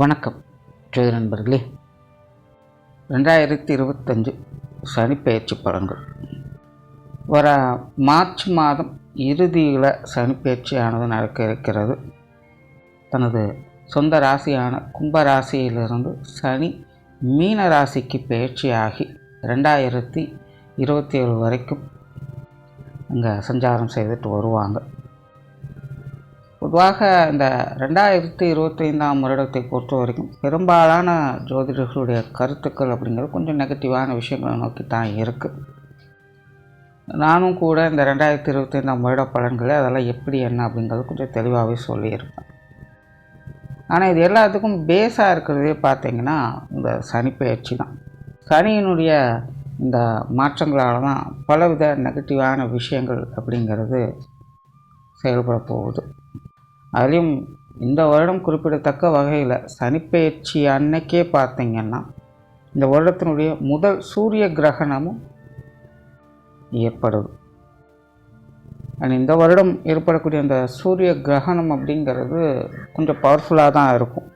வணக்கம் ஜோதி நண்பர்களே. 2025 சனிப்பெயர்ச்சி பலன்கள். வர மார்ச் மாதம் இறுதியில் சனிப்பெயர்ச்சியானது நடக்க இருக்கிறது. தனது சொந்த ராசியான கும்பராசியிலிருந்து சனி மீன ராசிக்கு பயிற்சியாகி 2027 வரைக்கும் அங்கே சஞ்சாரம் செய்துட்டு வருவாங்க. பொதுவாக இந்த 2025 வருடத்தை பொறுத்த வரைக்கும் பெரும்பாலான ஜோதிடர்களுடைய கருத்துக்கள் அப்படிங்கிறது கொஞ்சம் நெகட்டிவான விஷயங்களை நோக்கி தான் இருக்குது. நானும் கூட இந்த 2025 வருட பலன்களை அதெல்லாம் எப்படி என்ன அப்படிங்கிறது கொஞ்சம் தெளிவாகவே சொல்லியிருப்பேன். ஆனால் இது எல்லாத்துக்கும் பேஸாக இருக்கிறதே பார்த்திங்கன்னா இந்த சனிப்பெயர்ச்சி தான். சனியினுடைய இந்த மாற்றங்களால் தான் பலவித நெகட்டிவான விஷயங்கள் அப்படிங்கிறது செயல்பட போகுது. அதுலேயும் இந்த வருடம் குறிப்பிடத்தக்க வகையில் சனிப்பெயர்ச்சி அன்னைக்கே பார்த்திங்கன்னா இந்த வருடத்தினுடைய முதல் சூரிய கிரகணமும் ஏற்படுது. இந்த வருடம் ஏற்படக்கூடிய அந்த சூரிய கிரகணம் அப்படிங்கிறது கொஞ்சம் பவர்ஃபுல்லாக தான் இருக்கும்.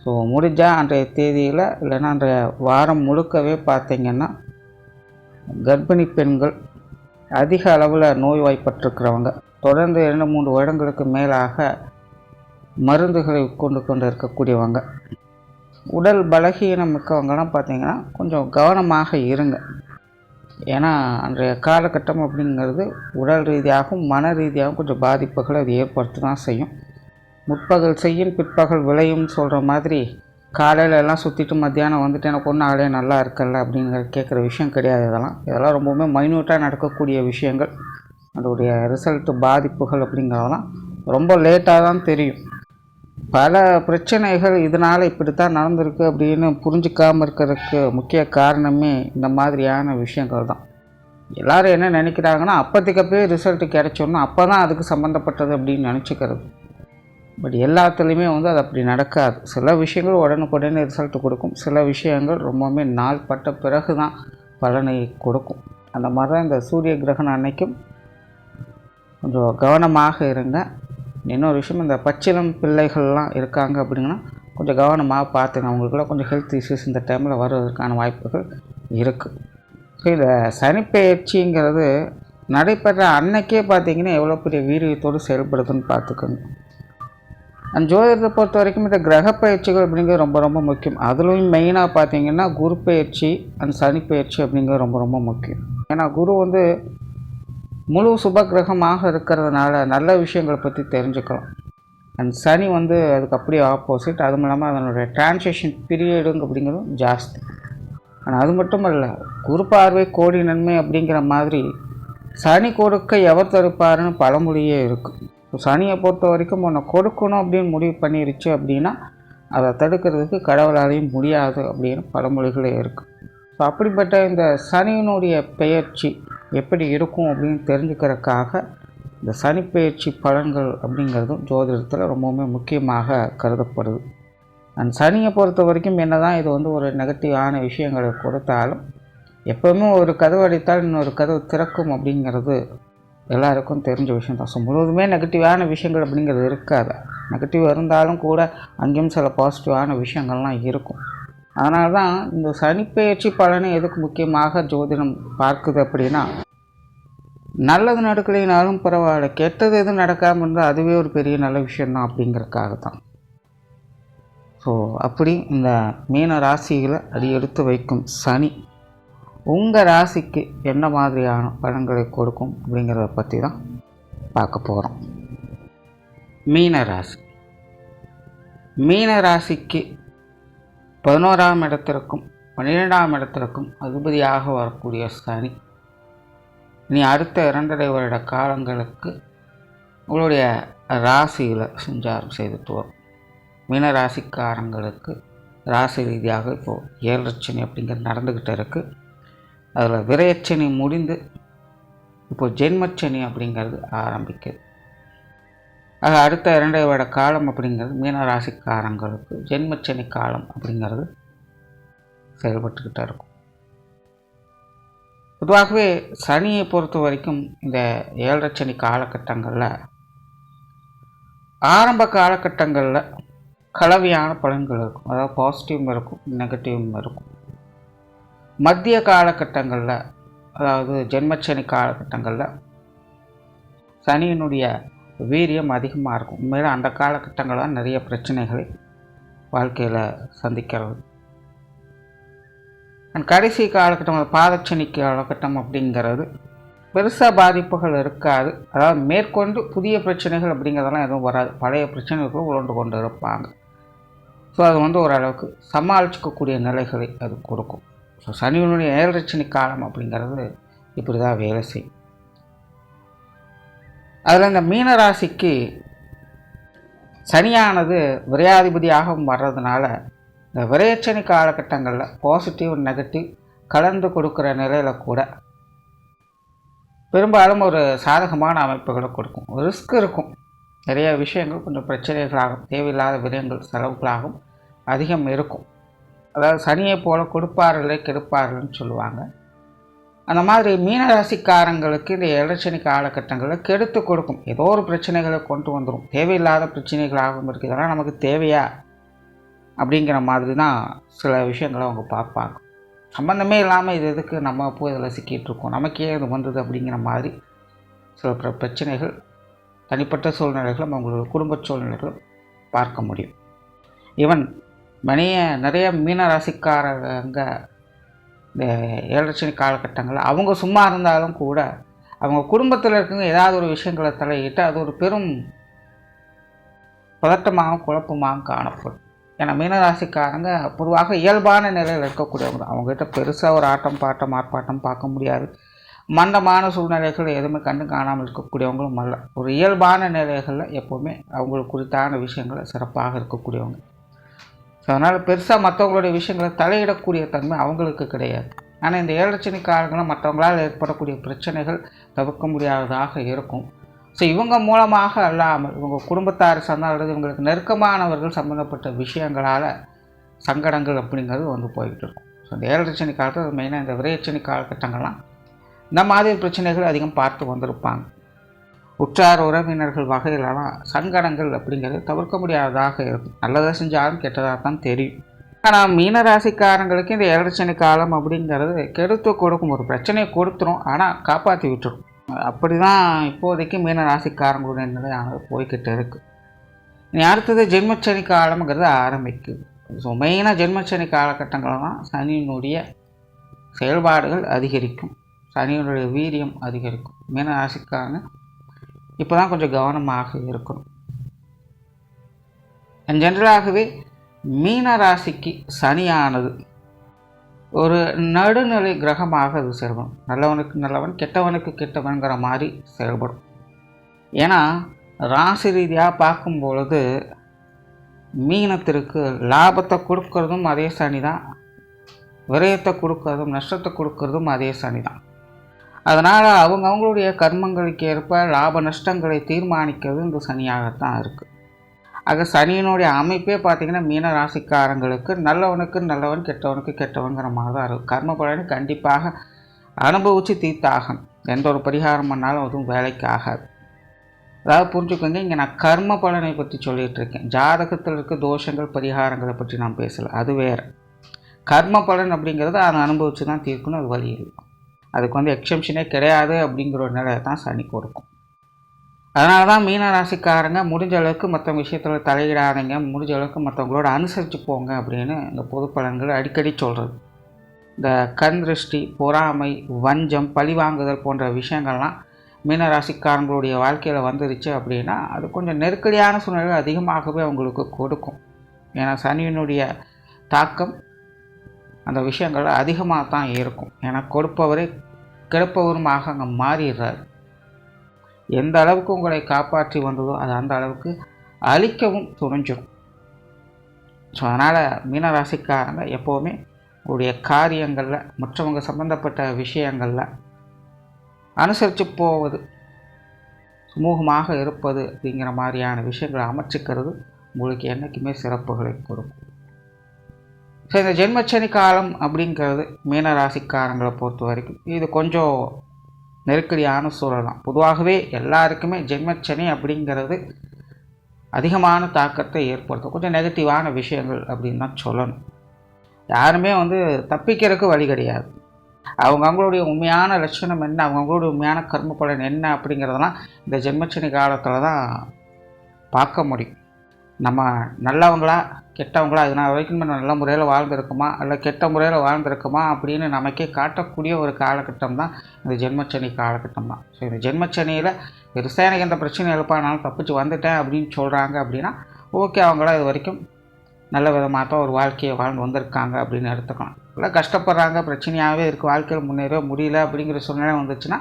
ஸோ முடிஞ்சால் அன்றைய தேதியில் இல்லைன்னா அன்றைய வாரம் முழுக்கவே பார்த்திங்கன்னா கர்ப்பிணி பெண்கள், அதிக அளவில் நோய்வாய்ப்பட்டிருக்கிறவங்க, தொடர்ந்து 2-3 வருடங்களுக்கு மேலாக மருந்துகளை கொண்டு இருக்கக்கூடியவங்க, உடல் பலகீனம் மிக்கவங்கலாம் பார்த்திங்கன்னா கொஞ்சம் கவனமாக இருங்க. ஏன்னா அன்றைய காலகட்டம் அப்படிங்கிறது உடல் ரீதியாகவும் மன ரீதியாகவும் கொஞ்சம் பாதிப்புகளை அது ஏற்படுத்த தான் செய்யும். முற்பகல் செய்யும் பிற்பகல் விளையும்னு சொல்கிற மாதிரி காலையில் எல்லாம் சுற்றிட்டு மத்தியானம் வந்துட்டு எனக்கு ஒன்றும் ஆளே நல்லா இருக்கல அப்படிங்கிற கேட்குற விஷயம் கிடையாது. இதெல்லாம் ரொம்பவுமே மைன்யூட்டாக நடக்கக்கூடிய விஷயங்கள். அதோடைய ரிசல்ட்டு பாதிப்புகள் அப்படிங்கிறதெல்லாம் ரொம்ப லேட்டாக தான் தெரியும். பல பிரச்சனைகள் இதனால் இப்படித்தான் நடந்திருக்கு அப்படின்னு புரிஞ்சிக்காமல் இருக்கிறதுக்கு முக்கிய காரணமே இந்த மாதிரியான விஷயங்கள் தான். எல்லோரும் என்ன நினைக்கிறாங்கன்னா அப்போதைக்கப்பே ரிசல்ட்டு கிடைச்சோன்னா அப்போ தான் அதுக்கு சம்மந்தப்பட்டது அப்படின்னு நினச்சிக்கிறது. பட் எல்லாத்துலேயுமே அது அப்படி நடக்காது. சில விஷயங்கள் உடனுக்குடனே ரிசல்ட்டு கொடுக்கும், சில விஷயங்கள் ரொம்பவுமே நாள் பட்ட பிறகு தான் பலனை கொடுக்கும். அந்த மாதிரி தான் இந்த சூரிய கிரகணம் அன்னைக்கும் கொஞ்சம் கவனமாக இருங்க. இன்னொரு விஷயம், இந்த பச்சிளம் பிள்ளைகள்லாம் இருக்காங்க அப்படிங்கன்னா கொஞ்சம் கவனமாக பார்த்துங்க. அவங்களுக்குலாம் கொஞ்சம் ஹெல்த் இஷ்யூஸ் இந்த டைமில் வருவதற்கான வாய்ப்புகள் இருக்குது. ஸோ இந்த சனிப்பெயர்ச்சிங்கிறது நடைபெற அன்னைக்கே பார்த்திங்கன்னா எவ்வளோ பெரிய வீரியத்தோடு செயல்படுதுன்னு பார்த்துக்கோங்க. அந்த ஜோதிடத்தை பொறுத்த வரைக்கும் இந்த கிரக பயிற்சிகள் அப்படிங்கிறது ரொம்ப ரொம்ப முக்கியம். அதுலேயும் மெயினாக பார்த்திங்கன்னா குரு பயிற்சி அந்த சனிப்பெயர்ச்சி அப்படிங்கிறது ரொம்ப ரொம்ப முக்கியம். ஏன்னா குரு முழு சுப கிரகமாக இருக்கிறதுனால நல்ல விஷயங்களை பற்றி தெரிஞ்சுக்கலாம். அண்ட் சனி அதுக்கு அப்படியே ஆப்போசிட். அதுவும் இல்லாமல் அதனுடைய டிரான்சிஷன் பீரியடுங்க அப்படிங்கிறதும் ஜாஸ்தி. ஆனால் அது மட்டும் இல்லை, குரு பார்வை கோடி நன்மை அப்படிங்கிற மாதிரி சனி கொடுக்க எவர் தடுப்பாருன்னு பழமொழியே இருக்குது. ஸோ சனியை பொறுத்த வரைக்கும் உன்னை கொடுக்கணும் அப்படின்னு முடிவு பண்ணிருச்சு அப்படின்னா அதை தடுக்கிறதுக்கு கடவுளாலையும் முடியாது அப்படின்னு பழமொழிகளே இருக்குது. ஸோ அப்படிப்பட்ட இந்த சனியினுடைய பெயர்ச்சி எப்படி இருக்கும் அப்படின்னு தெரிஞ்சுக்கிறதுக்காக இந்த சனிப்பெயர்ச்சி பலன்கள் அப்படிங்கிறதும் ஜோதிடத்தில் ரொம்பவுமே முக்கியமாக கருதப்படுது. அந்த சனியை பொறுத்த வரைக்கும் என்ன தான் இது ஒரு நெகட்டிவான விஷயங்களை கொடுத்தாலும் எப்போவுமே ஒரு கதவு அடித்தால் இன்னொரு கதவு திறக்கும் அப்படிங்கிறது எல்லாருக்கும் தெரிஞ்ச விஷயம் தான். ஸோ முழுவதுமே நெகட்டிவான விஷயங்கள் அப்படிங்கிறது இருக்காது. நெகட்டிவ் இருந்தாலும் கூட அங்கேயும் சில பாசிட்டிவான விஷயங்கள்லாம் இருக்கும். அதனால தான் இந்த சனிப்பெயர்ச்சி பலனை எதுக்கு முக்கியமாக ஜோதிடம் பார்க்குது அப்படின்னா, நல்லது நடக்கலைனாலும் பரவாயில்ல, கெட்டது எதுவும் நடக்காமல் இருந்தால் அதுவே ஒரு பெரிய நல்ல விஷயந்தான் அப்படிங்கிறதுக்காக தான். ஸோ அப்படி இந்த மீன ராசியில் அடி எடுத்து வைக்கும் சனி உங்கள் ராசிக்கு என்ன மாதிரியான பலன்களை கொடுக்கும் அப்படிங்கிறத பற்றி தான் பார்க்க போகிறோம். மீன ராசி. மீன ராசிக்கு 11ஆம் இடத்திற்கும் 12ஆம் இடத்திற்கும் அதிபதியாக வரக்கூடிய சனி இனி அடுத்த 2.5 வருட காலங்களுக்கு உங்களுடைய ராசியில் சஞ்சாரம் செய்துட்டு வரும். மீன ராசிக்காரங்களுக்கு ராசி ரீதியாக இப்போது 7 சனி அப்படிங்கிறது நடந்துக்கிட்டு இருக்குது. அதில் விரயச்சனி முடிந்து இப்போது ஜென்மச்சனி அப்படிங்கிறது ஆரம்பிக்குது. ஆக அடுத்த 2.5 வருட காலம் அப்படிங்கிறது மீன ராசிக்காரங்களுக்கு ஜென்மச்சனி காலம் அப்படிங்கிறது செயல்பட்டுக்கிட்டே இருக்கும். பொதுவாகவே சனியை பொறுத்த வரைக்கும் இந்த 7 சனி காலகட்டங்களில் ஆரம்ப காலகட்டங்களில் கலவையான பலன்கள் இருக்கும். அதாவது பாசிட்டிவும் இருக்கும், நெகட்டிவும் இருக்கும். மத்திய காலகட்டங்களில், அதாவது ஜென்மச்சனி காலகட்டங்களில் சனியினுடைய வீரியம் அதிகமாக இருக்கும். உண்மையில் அந்த காலகட்டங்களில் நிறைய பிரச்சனைகளை வாழ்க்கையில் சந்திக்கிறது. கடைசி காலகட்டம் பாதச்சனி காலகட்டம் அப்படிங்கிறது பெருசாக பாதிப்புகள் இருக்காது. அதாவது மேற்கொண்டு புதிய பிரச்சனைகள் அப்படிங்கிறதெல்லாம் எதுவும் வராது. பழைய பிரச்சனைகள் உழண்டு கொண்டு இருப்பாங்க. ஸோ அது ஓரளவுக்கு சமாளிச்சிக்கக்கூடிய நிலைகளை அது கொடுக்கும். ஸோ சனியினுடைய ஏழரை காலம் அப்படிங்கிறது இப்படி தான் வேலை செய்யும். அதில் இந்த மீனராசிக்கு சனியானது விரையாதிபதியாகவும் வர்றதுனால இந்த விரையச்சனி காலகட்டங்களில் பாசிட்டிவ் நெகட்டிவ் கலந்து கொடுக்குற நிலையில் கூட பெரும்பாலும் ஒரு சாதகமான அமைப்புகளை கொடுக்கும். ரிஸ்க் இருக்கும். நிறைய விஷயங்கள் கொஞ்சம் பிரச்சனைகளாகும், தேவையில்லாத விரயங்கள் செலவுகளாகும் அதிகம் இருக்கும். அதாவது சனியை போல் கொடுப்பார்களே கெடுப்பார்கள்னு சொல்லுவாங்க. அந்த மாதிரி மீனராசிக்காரங்களுக்கு இந்த ஏழரை காலகட்டங்களில் கெடுத்து கொடுக்கும். ஏதோ ஒரு பிரச்சனைகளை கொண்டு வந்துடும். தேவையில்லாத பிரச்சனைகளாகவும் இருக்குது. இதெல்லாம் நமக்கு தேவையா அப்படிங்கிற மாதிரி தான் சில விஷயங்களை அவங்க பார்ப்பாங்க. சம்மந்தமே இல்லாமல் இது எதுக்கு நம்ம போய் இதில் சிக்கிட்டு இருக்கோம், நமக்கே இது வந்தது அப்படிங்கிற மாதிரி சில பிரச்சனைகள், தனிப்பட்ட சூழ்நிலைகளும் அவங்களோட குடும்ப சூழ்நிலைகளும் பார்க்க முடியும். ஈவன் நிறைய மீனராசிக்காரங்க இந்த ஏழரை காலகட்டங்களில் அவங்க சும்மா இருந்தாலும் கூட அவங்க குடும்பத்தில் இருக்கவங்க ஏதாவது ஒரு விஷயங்களை தலையிட்டு அது ஒரு பெரும் பதட்டமாகவும் குழப்பமாகவும் காணப்படும். ஏன்னா மீனராசிக்காரங்க பொதுவாக இயல்பான நிலையில் இருக்கக்கூடியவங்க. அவங்ககிட்ட பெருசாக ஒரு ஆட்டம் பாட்டம் ஆர்ப்பாட்டம் பார்க்க முடியாது. மந்தமான சூழ்நிலைகள் எதுவுமே கண்டு காணாமல் இருக்கக்கூடியவங்களும் அல்ல. ஒரு இயல்பான நிலைகளில் எப்போவுமே அவங்களுக்கு குறித்தான விஷயங்களை சிறப்பாக இருக்கக்கூடியவங்க. ஸோ அதனால் பெருசாக மற்றவங்களுடைய விஷயங்களை தலையிடக்கூடிய தன்மை அவங்களுக்கு கிடையாது. ஆனால் இந்த ஏழரை காலங்களில் மற்றவங்களால் ஏற்படக்கூடிய பிரச்சனைகள் தவிர்க்க முடியாததாக இருக்கும். ஸோ இவங்க மூலமாக அல்லாமல் இவங்க குடும்பத்தார் சார்ந்தால் இவங்களுக்கு நெருக்கமானவர்கள் சம்மந்தப்பட்ட விஷயங்களால் சங்கடங்கள் அப்படிங்கிறது போய்கிட்டு இருக்கும். ஸோ இந்த ஏழரை காலத்தில் மெயினாக இந்த விரையச்சனி காலகட்டங்கள்லாம் இந்த மாதிரி பிரச்சனைகள் அதிகம் பார்த்து வந்திருப்பாங்க. உற்றார் உறவினர்கள் வகையிலலாம் சங்கடங்கள் அப்படிங்கிறது தவிர்க்க முடியாததாக இருக்கும். நல்லதாக செஞ்சாலும் கெட்டதாக தான் தெரியும். ஆனால் மீனராசிக்காரங்களுக்கு இந்த ஏழரை காலம் அப்படிங்கிறது கெடுத்து கொடுக்கும். ஒரு பிரச்சனையை கொடுத்துரும், ஆனால் காப்பாற்றி விட்டுரும். அப்படி தான் இப்போதைக்கு மீனராசிக்காரங்களுடைய நிலையானது போய்கிட்டு இருக்குது. இனி அடுத்தது ஜென்மச்சனி காலம்ங்கிறது ஆரம்பிக்குது. ஸோ மெயினாக ஜென்மச்சனி காலகட்டங்களில் தான் சனியினுடைய செயல்பாடுகள் அதிகரிக்கும், சனியினுடைய வீரியம் அதிகரிக்கும். மீனராசிக்காரங்க இப்போ தான் கொஞ்சம் கவனமாக இருக்கணும். ஜென்ரலாகவே மீனராசிக்கு சனியானது ஒரு நடுநிலை கிரகமாக அது செயல்படும். நல்லவனுக்கு நல்லவன், கெட்டவனுக்கு கெட்டவன்கிற மாதிரி செயல்படும். ஏன்னா ராசி ரீதியாக பார்க்கும் பொழுது மீனத்திற்கு லாபத்தை கொடுக்கறதும் அதே சனி தான், விரயத்தை கொடுக்கறதும் நஷ்டத்தை கொடுக்கறதும் அதே சனி தான். அதனால் அவங்களுடைய கர்மங்களுக்கு ஏற்ப லாப நஷ்டங்களை தீர்மானிக்கிறது இந்த சனியாகத்தான் இருக்குது. ஆக சனியினுடைய அமைப்பே பார்த்திங்கன்னா மீன ராசிக்காரங்களுக்கு நல்லவனுக்கு நல்லவன், கெட்டவனுக்கு கெட்டவன்கிற மாதிரி தான் இருக்குது. கர்ம பலனை கண்டிப்பாக அனுபவித்து தீர்த்தாகணும். எந்த ஒரு பரிகாரம் பண்ணாலும் அதுவும் வேலைக்கு ஆகாது. அதாவது புரிஞ்சுக்கோங்க, இங்கே நான் கர்ம பலனை பற்றி சொல்லிகிட்டு இருக்கேன். ஜாதகத்தில் இருக்க தோஷங்கள் பரிகாரங்களை பற்றி நான் பேசலை, அது வேறு. கர்ம பலன் அப்படிங்கிறது அதை அனுபவித்து தான் தீர்க்கணும், அது வழி இல்லை. அதுக்கு எக்ஸம்ஷனே கிடையாது அப்படிங்கிற ஒரு நிலையை தான் சனி கொடுக்கும். அதனால தான் மீனராசிக்காரங்க முடிஞ்ச அளவுக்கு மற்ற விஷயத்தில் தலையிடாதீங்க, முடிஞ்ச அளவுக்கு மற்றவங்களோட அனுசரித்து போங்க அப்படின்னு இந்த பொது பலன்கள் அடிக்கடி சொல்கிறது. இந்த கண் திருஷ்டி, பொறாமை, வஞ்சம், பழிவாங்குதல் போன்ற விஷயங்கள்லாம் மீனராசிக்காரங்களுடைய வாழ்க்கையில் வந்துருச்சு அப்படின்னா அது கொஞ்சம் நெருக்கடியான சூழ்நிலை அதிகமாகவே அவங்களுக்கு கொடுக்கும். ஏன்னா சனியினுடைய தாக்கம் அந்த விஷயங்கள் அதிகமாக தான் இருக்கும். ஏன்னா கொடுப்பவரே கெடுப்பவருமாக அங்கே மாறிடுறார். எந்த அளவுக்கு உங்களை காப்பாற்றி வந்ததோ அது அந்த அளவுக்கு அழிக்கவும் துணிஞ்சிடும். ஸோ அதனால் மீனராசிக்காரங்க எப்போவுமே உங்களுடைய காரியங்களில் மற்றவங்க சம்பந்தப்பட்ட விஷயங்களில் அனுசரித்து போவது, சுமூகமாக இருப்பது அப்படிங்கிற மாதிரியான விஷயங்களை அமைச்சிக்கிறது உங்களுக்கு என்றைக்குமே சிறப்புகளை கொடுக்கும். ஸோ இந்த ஜென்மச்சனி காலம் அப்படிங்கிறது மீனராசிக்காரங்களை பொறுத்த வரைக்கும் இது கொஞ்சம் நெருக்கடியான சூழல் தான். பொதுவாகவே எல்லாருக்குமே ஜென்மச்சனி அப்படிங்கிறது அதிகமான தாக்கத்தை ஏற்படுத்தும். கொஞ்சம் நெகட்டிவான விஷயங்கள் அப்படின்னு தான் சொல்லணும். யாருமே தப்பிக்கிறதுக்கு வழி கிடையாது. அவங்களுடைய உண்மையான லட்சணம் என்ன, அவங்களுடைய உண்மையான கர்ம பலன் என்ன அப்படிங்கிறதெல்லாம் இந்த ஜென்மச்சனி காலத்தில் தான் பார்க்க முடியும். நம்ம நல்லவங்களா கெட்டவங்களா, இதனால் வரைக்கும் நம்ம நல்ல முறையில் வாழ்ந்திருக்குமா இல்லை கெட்ட முறையில் வாழ்ந்திருக்குமா அப்படின்னு நமக்கே காட்டக்கூடிய ஒரு காலகட்டம் தான் இந்த ஜென்மச்சனி காலகட்டம் தான். ஸோ இந்த ஜென்மச்சனியில் பெருசாக எனக்கு எந்த பிரச்சனை எழுப்பானாலும் தப்பிச்சு வந்துட்டேன் அப்படின்னு சொல்கிறாங்க அப்படின்னா ஓகே, அவங்களாம் இது வரைக்கும் நல்ல விதமாக தான் ஒரு வாழ்க்கையை வாழ்ந்து வந்திருக்காங்க அப்படின்னு எடுத்துக்கலாம். இல்லை கஷ்டப்படுறாங்க, பிரச்சனையாகவே இருக்குது, வாழ்க்கையில் முன்னேற முடியல அப்படிங்கிற சூழ்நிலை வந்துச்சுன்னா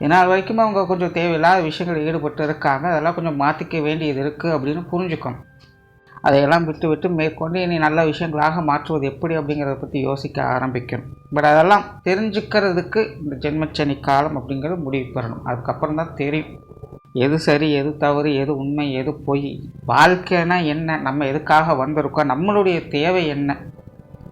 இதனால் வரைக்கும் அவங்க கொஞ்சம் தேவையில்லாத விஷயங்கள் ஈடுபட்டு இருக்காங்க, அதெல்லாம் கொஞ்சம் மாற்றிக்க வேண்டியது இருக்குது அப்படின்னு புரிஞ்சுக்கணும். அதையெல்லாம் விட்டு மேற்கொண்டு இனி நல்ல விஷயங்களாக மாற்றுவது எப்படி அப்படிங்கிறத பற்றி யோசிக்க ஆரம்பிக்கணும். பட் அதெல்லாம் தெரிஞ்சுக்கிறதுக்கு இந்த ஜென்மச்சனி காலம் அப்படிங்கிறது முடிவு பெறணும். அதுக்கப்புறம் தான் தெரியும் எது சரி, எது தவறு, எது உண்மை, எது பொய், வாழ்க்கைனா என்ன, நம்ம எதுக்காக வந்திருக்கோம், நம்மளுடைய தேவை என்ன,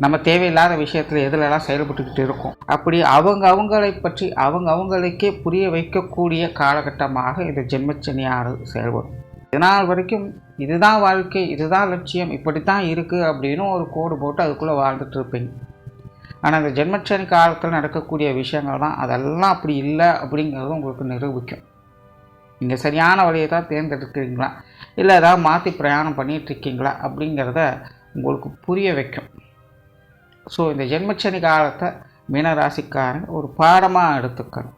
நம்ம தேவையில்லாத விஷயத்தில் எதுலெல்லாம் செயல்பட்டுக்கிட்டு இருக்கோம், அப்படி அவங்களை பற்றி அவங்களுக்கே புரிய வைக்கக்கூடிய காலகட்டமாக இந்த ஜென்மச்சனியானது செயல்படும். இதனால் வரைக்கும் இதுதான் வாழ்க்கை, இதுதான் லட்சியம், இப்படித்தான் இருக்குது அப்படின்னு ஒரு கோடு போட்டு அதுக்குள்ளே வாழ்ந்துட்டு இருப்பீங்க. ஆனால் இந்த ஜென்மச்சனி காலத்தில் நடக்கக்கூடிய விஷயங்கள் தான் அதெல்லாம் அப்படி இல்லை அப்படிங்கிறது உங்களுக்கு நிரூபிக்கும். நீங்கள் சரியான வழியை தான் தேர்ந்தெடுக்கிறீங்களா இல்லை ஏதாவது மாற்றி பிரயாணம் பண்ணிகிட்ருக்கீங்களா அப்படிங்கிறத உங்களுக்கு புரிய வைக்கும். ஸோ இந்த ஜென்மச்சனி காலத்தை மீனராசிக்காரங்க ஒரு பாடமாக எடுத்துக்கணும்.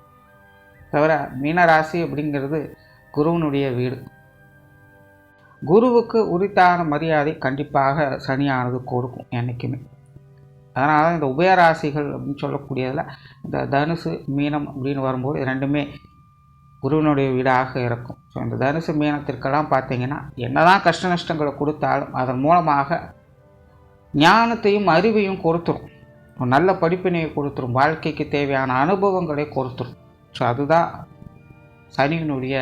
தவிர மீனராசி அப்படிங்கிறது குருவனுடைய வீடு. குருவுக்கு உரித்தான மரியாதை கண்டிப்பாக சனியானது கொடுக்கும் என்றைக்குமே. அதனால் இந்த உபயராசிகள் அப்படின்னு சொல்லக்கூடியதில் இந்த தனுசு மீனம் அப்படின்னு வரும்போது ரெண்டுமே குருவனுடைய வீடாக இருக்கும். ஸோ இந்த தனுசு மீனத்திற்கெல்லாம் பார்த்தீங்கன்னா என்னதான் கஷ்ட நஷ்டங்களை கொடுத்தாலும் அதன் மூலமாக ஞானத்தையும் அறிவையும் கொடுத்துரும், ஒரு நல்ல படிப்பினையை கொடுத்துரும், வாழ்க்கைக்கு தேவையான அனுபவங்களை கொடுத்துரும். ஸோ அதுதான் சனியினுடைய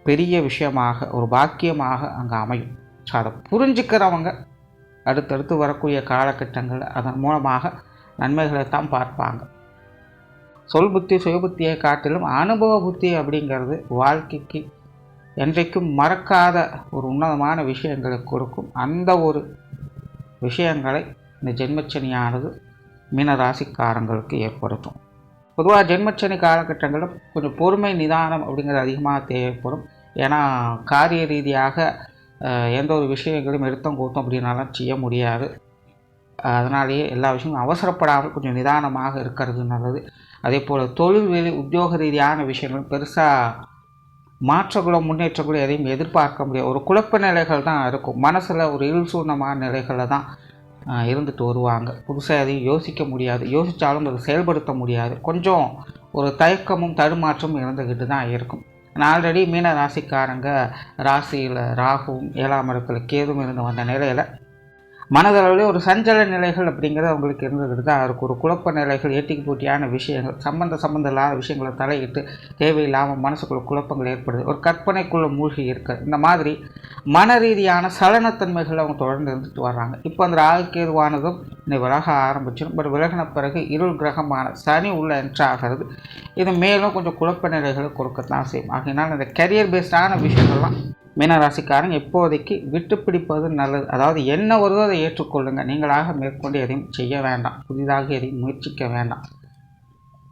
பெரிய விஷயமாக ஒரு பாக்கியமாக அங்கே அமையும். ஸோ அதை புரிஞ்சுக்கிறவங்க அடுத்தடுத்து வரக்கூடிய காலகட்டங்கள் அதன் மூலமாக நன்மைகளை தான் பார்ப்பாங்க. சொல் புத்தி சுயபுத்தியை காட்டிலும் அனுபவ புத்தி அப்படிங்கிறது வாழ்க்கைக்கு என்றைக்கும் மறக்காத ஒரு உன்னதமான விஷயங்களை கொடுக்கும். அந்த ஒரு விஷயங்களை இந்த ஜென்மச்சனியானது மீனராசிக்காரங்களுக்கு ஏற்படுத்தும். பொதுவாக ஜென்மச்சனி காலகட்டங்களில் கொஞ்சம் பொறுமை நிதானம் அப்படிங்கிறது அதிகமாக தேவைப்படும். ஏன்னா காரிய ரீதியாக எந்த ஒரு விஷயங்களும் எடுத்தம் கூட்டம் அப்படின்னாலும் செய்ய முடியாது. அதனாலேயே எல்லா விஷயமும் அவசரப்படாமல் கொஞ்சம் நிதானமாக இருக்கிறது நல்லது. அதே போல் தொழில் வேலை உத்தியோக ரீதியான விஷயங்கள் பெருசாக மாற்றங்களோ முன்னேற்றங்களோ எதையும் எதிர்பார்க்க முடியாது. ஒரு குழப்ப நிலைகள் தான் இருக்கும், மனசில் ஒரு இருள்சூர்ணமான நிலைகளில் தான் இருந்துட்டு வருவாங்க. புதுசாக எதையும் யோசிக்க முடியாது, யோசித்தாலும் அதை செயல்படுத்த முடியாது, கொஞ்சம் ஒரு தயக்கமும் தடுமாற்றமும் இருந்துக்கிட்டு தான் இருக்கும். ஆல்ரெடி மீன ராசிக்காரங்க ராசியில் ராகுவும் 7ஆம் இடத்துல கேதுவும் இருந்து வந்த நிலையில் மனதளவிலே ஒரு சஞ்சல நிலைகள் அப்படிங்கிறது அவங்களுக்கு இருந்துக்கிட்டு தான் இருக்கும். ஒரு குழப்ப நிலைகள், ஏட்டிக்கு போட்டியான விஷயங்கள், சம்பந்தம் இல்லாத விஷயங்களை தலையிட்டு தேவையில்லாமல் மனசுக்குள்ள குழப்பங்கள் ஏற்படுது, ஒரு கற்பனைக்குள்ளே மூழ்கி இருக்குது. இந்த மாதிரி மன ரீதியான சலனத்தன்மைகள் அவங்க தொடர்ந்து இருந்துட்டு வர்றாங்க. இப்போ அந்த ராகு கேதுவானதும் இன்னை விலக ஆரம்பிச்சிடும். பட் விலகின பிறகு இருள் கிரகமான சனி உள்ள என்ட்ராகிறது. இது மேலும் கொஞ்சம் குழப்ப நிலைகளை கொடுக்கத்தான் செய்யும். ஆகையினால் இந்த கரியர் பேஸ்டான விஷயங்கள்லாம் மீனராசிக்காரங்க இப்போதைக்கு விட்டு பிடிப்பது நல்லது. அதாவது என்ன வருதோ அதை ஏற்றுக்கொள்ளுங்கள். நீங்களாக மேற்கொண்டு எதையும் செய்ய வேண்டாம், புதிதாக எதையும் முயற்சிக்க வேண்டாம்.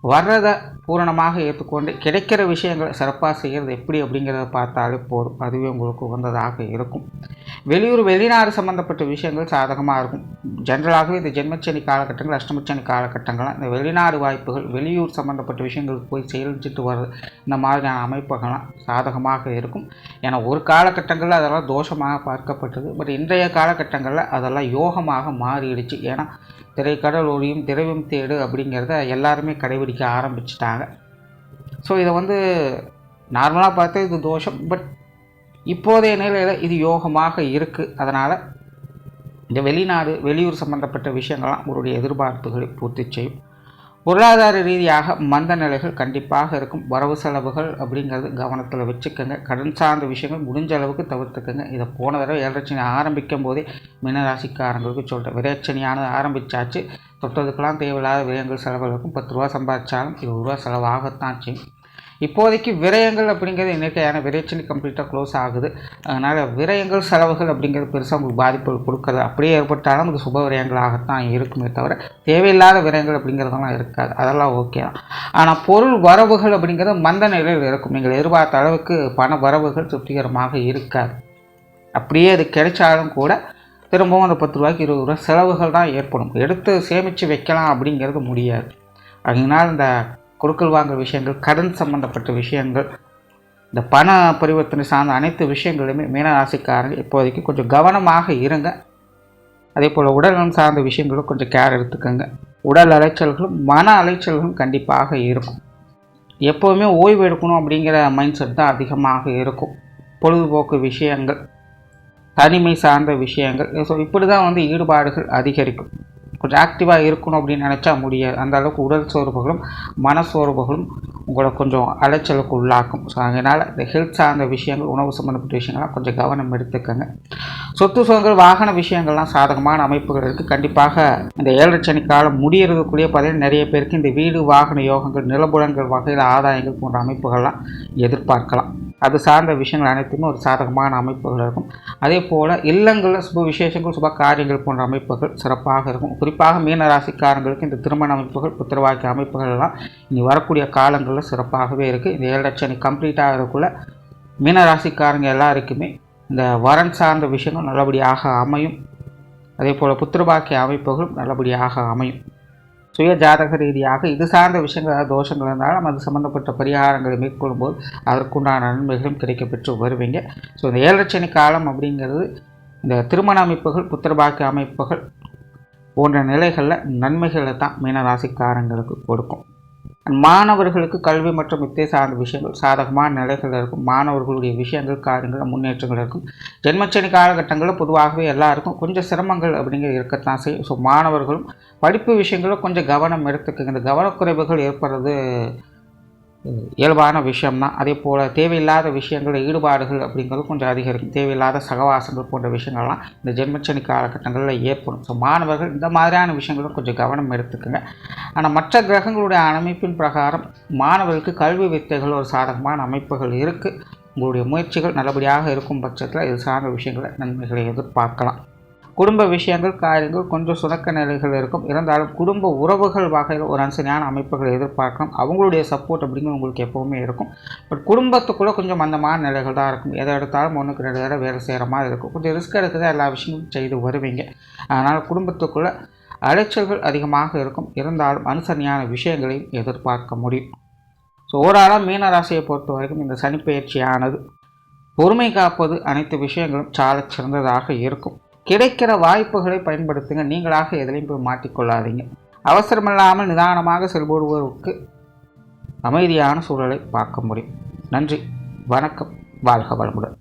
வர்றதை பூரணமாக ஏற்றுக்கொண்டு கிடைக்கிற விஷயங்களை சிறப்பாக செய்கிறது எப்படி அப்படிங்கிறத பார்த்தாலே போதும், அதுவே உங்களுக்கு உகந்ததாக இருக்கும். வெளியூர் வெளிநாடு சம்மந்தப்பட்ட விஷயங்கள் சாதகமாக இருக்கும். ஜென்ரலாகவே இந்த ஜென்மச்சனி காலகட்டங்கள் அஷ்டமச்சனி காலகட்டங்கள்லாம் இந்த வெளிநாடு வாய்ப்புகள், வெளியூர் சம்மந்தப்பட்ட விஷயங்களுக்கு போய் செயல்பட்டு வர்றது, இந்த மாதிரியான அமைப்புகள்லாம் சாதகமாக இருக்கும். ஏன்னா ஒரு காலகட்டங்களில் அதெல்லாம் தோஷமாக பார்க்கப்பட்டது. பட் இன்றைய காலகட்டங்களில் அதெல்லாம் யோகமாக மாறிடுச்சு. ஏன்னா திரைக்கடல் ஒளியும் திரவியம் தேடு அப்படிங்கிறத எல்லாருமே கடைபிடிக்க ஆரம்பிச்சிட்டாங்க. ஸோ இதை நார்மலாக பார்த்தா இது தோஷம், பட் இப்போதைய நிலையில் இது யோகமாக இருக்குது. அதனால் இந்த வெளிநாடு வெளியூர் சம்மந்தப்பட்ட விஷயங்கள்லாம் உங்களுடைய எதிர்பார்ப்புகளை பூர்த்தி செய்யும். பொருளாதார ரீதியாக மந்த நிலைகள் கண்டிப்பாக இருக்கும். வரவு செலவுகள் அப்படிங்கிறது கவனத்தில் வச்சுக்கோங்க. கடன் சார்ந்த விஷயங்கள் முடிஞ்ச அளவுக்கு தவிர்த்துக்கோங்க. இதை போன தடவை 7 ஆரம்பிக்கும் போதே மீனராசிக்காரங்களுக்கு சொல்கிறேன், விரைச்சனியானது ஆரம்பித்தாச்சு, தொட்டதுக்கெல்லாம் தேவையில்லாத விரயங்கள் செலவுகள் இருக்கும். 10 ரூபா சம்பாதிச்சாலும் 20 ரூபா செலவாகத்தான் செய்யும். இப்போதைக்கு விரயங்கள் அப்படிங்கிறது இன்றைக்கான விரைச்சனி கம்ப்ளீட்டாக க்ளோஸ் ஆகுது. அதனால் விரயங்கள் செலவுகள் அப்படிங்கிறது பெருசாக உங்களுக்கு பாதிப்புகள் கொடுக்காது. அப்படியே ஏற்பட்டாலும் அது சுப விரயங்களாகத்தான் இருக்குமே தவிர தேவையில்லாத விரயங்கள் அப்படிங்கிறதெல்லாம் இருக்காது. அதெல்லாம் ஓகே தான். ஆனால் பொருள் வரவுகள் அப்படிங்கிறது மந்த நிலையில் இருக்கும். நீங்கள் எதிர்பார்த்த அளவுக்கு பண வரவுகள் திருப்திகரமாக இருக்காது. அப்படியே அது கிடைச்சாலும் கூட திரும்பவும் அந்த 10 ரூபாய்க்கு 20 ரூபா செலவுகள் தான் ஏற்படும். எடுத்து சேமித்து வைக்கலாம் அப்படிங்கிறது முடியாது. அதனால் இந்த கொடுக்கல் வாங்கல் விஷயங்கள், கடன் சம்பந்தப்பட்ட விஷயங்கள், இந்த பண பரிவர்த்தனை சார்ந்த அனைத்து விஷயங்களுமே மீனராசிக்காரங்க இப்போதைக்கு கொஞ்சம் கவனமாக இருங்க. அதே போல் உடல்நலம் சார்ந்த விஷயங்களும் கொஞ்சம் கேர் எடுத்துக்கோங்க. உடல் அலைச்சல்களும் மன அலைச்சல்களும் கண்டிப்பாக இருக்கும். எப்போவுமே ஓய்வு எடுக்கணும் அப்படிங்கிற மைண்ட் செட் தான் அதிகமாக இருக்கும். பொழுதுபோக்கு விஷயங்கள், தனிமை சார்ந்த விஷயங்கள், ஸோ இப்படி தான் ஈடுபாடுகள் அதிகரிக்கும். கொஞ்சம் ஆக்டிவாக இருக்கணும் அப்படின்னு நினச்சா முடியாது. அந்த அளவுக்கு உடல் சோர்வுகளும் மன சோர்வுகளும் உங்களை கொஞ்சம் அலைச்சலுக்கு உள்ளாக்கும். ஸோ அதனால் இந்த ஹெல்த் சார்ந்த விஷயங்கள், உணவு சம்மந்தப்பட்ட விஷயங்கள்லாம் கொஞ்சம் கவனம் எடுத்துக்கோங்க. சொத்து சுகங்கள், வாகன விஷயங்கள்லாம் சாதகமான அமைப்புகள் இருக்குது. கண்டிப்பாக இந்த 7 சனி காலம் முடியறதுக்குள்ளேயே பார்த்தீங்கன்னா நிறைய பேருக்கு இந்த வீடு வாகன யோகங்கள், நிலபுலங்கள் வகையில் ஆதாயங்கள் போன்ற அமைப்புகள்லாம் எதிர்பார்க்கலாம். அது சார்ந்த விஷயங்கள் அனைத்துமே ஒரு சாதகமான அமைப்புகள் இருக்கும். அதே போல் இல்லங்களில் சுப விசேஷங்கள், சுப காரியங்கள் போன்ற அமைப்புகள் சிறப்பாக இருக்கும். குறிப்பாக மீன ராசிக்காரங்களுக்கு இந்த திருமண அமைப்புகள், புத்திரவாக்கிய அமைப்புகள் எல்லாம் இனி வரக்கூடிய காலங்களில் சிறப்பாகவே இருக்குது. இந்த 7 சனி கம்ப்ளீட் ஆகிறதுக்குள்ள மீன ராசிக்காரங்க எல்லாருக்குமே இந்த வரன் சார்ந்த விஷயங்கள் நல்லபடியாக அமையும். அதே போல் புத்திரவாக்கிய அமைப்புகளும் நல்லபடியாக அமையும். சுய ஜாதக ரீதியாக இது சார்ந்த விஷயங்கள், ஏதாவது தோஷங்கள் இருந்தாலும் அது சம்மந்தப்பட்ட பரிகாரங்களை மேற்கொள்ளும்போது அதற்குண்டான நன்மைகளும் கிடைக்கப்பெற்று வருவீங்க. ஸோ இந்த 7 சனி காலம் அப்படிங்கிறது இந்த திருமண அமைப்புகள், புத்திரபாக்கிய அமைப்புகள் போன்ற நிலைகளில் நன்மைகளை தான் மீனராசிக்காரங்களுக்கு கொடுக்கும். மாணவர்களுக்கு கல்வி மற்றும் வித்தை சார்ந்த விஷயங்கள் சாதகமான நிலைகள் இருக்கும். மாணவர்களுடைய விஷயங்கள், காரியங்கள், முன்னேற்றங்கள் இருக்கும். ஜென்மச்சனி காலகட்டங்களில் பொதுவாகவே எல்லாருக்கும் கொஞ்சம் சிரமங்கள் அப்படிங்கிறது இருக்கத்தான் செய்யும். ஸோ மாணவர்களும் படிப்பு விஷயங்களும் கொஞ்சம் கவனம் எடுத்துக்கங்க. இந்த கவனக்குறைவுகள் ஏற்படுறது இயல்பான விஷயம்தான். அதே போல் தேவையில்லாத விஷயங்கள், ஈடுபாடுகள் அப்படிங்கிறது கொஞ்சம் அதிகரிக்கும். தேவையில்லாத சகவாசங்கள் போன்ற விஷயங்கள்லாம் இந்த ஜென்மச்சனி காலகட்டங்களில் ஏற்படும். ஸோ மாணவர்கள் இந்த மாதிரியான விஷயங்களும் கொஞ்சம் கவனம் எடுத்துக்கோங்க. ஆனால் மற்ற கிரகங்களுடைய அமைப்பின் பிரகாரம் மாணவர்களுக்கு கல்வி வித்தைகள் ஒரு சாதகமான அமைப்புகள் இருக்குது. உங்களுடைய முயற்சிகள் நல்லபடியாக இருக்கும் பட்சத்தில் இது சார்ந்த விஷயங்களை நன்மைகளை எதிர்பார்க்கலாம். குடும்ப விஷயங்கள், காரியங்கள் கொஞ்சம் சுணக்க நிலைகள் இருக்கும். இருந்தாலும் குடும்ப உறவுகள் வகையில் ஒரு அம்சமான அமைப்புகளை எதிர்பார்க்கலாம். அவங்களுடைய சப்போர்ட் அப்படிங்கிறது உங்களுக்கு எப்போவுமே இருக்கும். பட் குடும்பத்துக்குள்ளே கொஞ்சம் மந்தமான நிலைகள் தான் இருக்கும். எதை எடுத்தாலும் 1க்கு 2 தடவை வேலை செய்கிற மாதிரி இருக்கும். கொஞ்சம் ரிஸ்க் எடுத்து தான் எல்லா விஷயங்களும் செய்து வருவீங்க. அதனால் குடும்பத்துக்குள்ளே அலைச்சல்கள் அதிகமாக இருக்கும். இருந்தாலும் அனுசரணையான விஷயங்களையும் எதிர்பார்க்க முடியும். ஸோ ஓவராலாக மீனராசியை பொறுத்த வரைக்கும் இந்த சனிப்பெயர்ச்சியானது பொறுமை காப்பது அனைத்து விஷயங்களும் சால சிறந்ததாக இருக்கும். கிடைக்கிற வாய்ப்புகளை பயன்படுத்துங்க. நீங்களாக எதிலையும் போய் மாட்டிக்கொள்ளாதீங்க. அவசரமில்லாமல் நிதானமாக செயல்படுவதற்கு அமைதியான சூழலை பார்க்க முடியும். நன்றி, வணக்கம், வாழ்க வளமுடன்.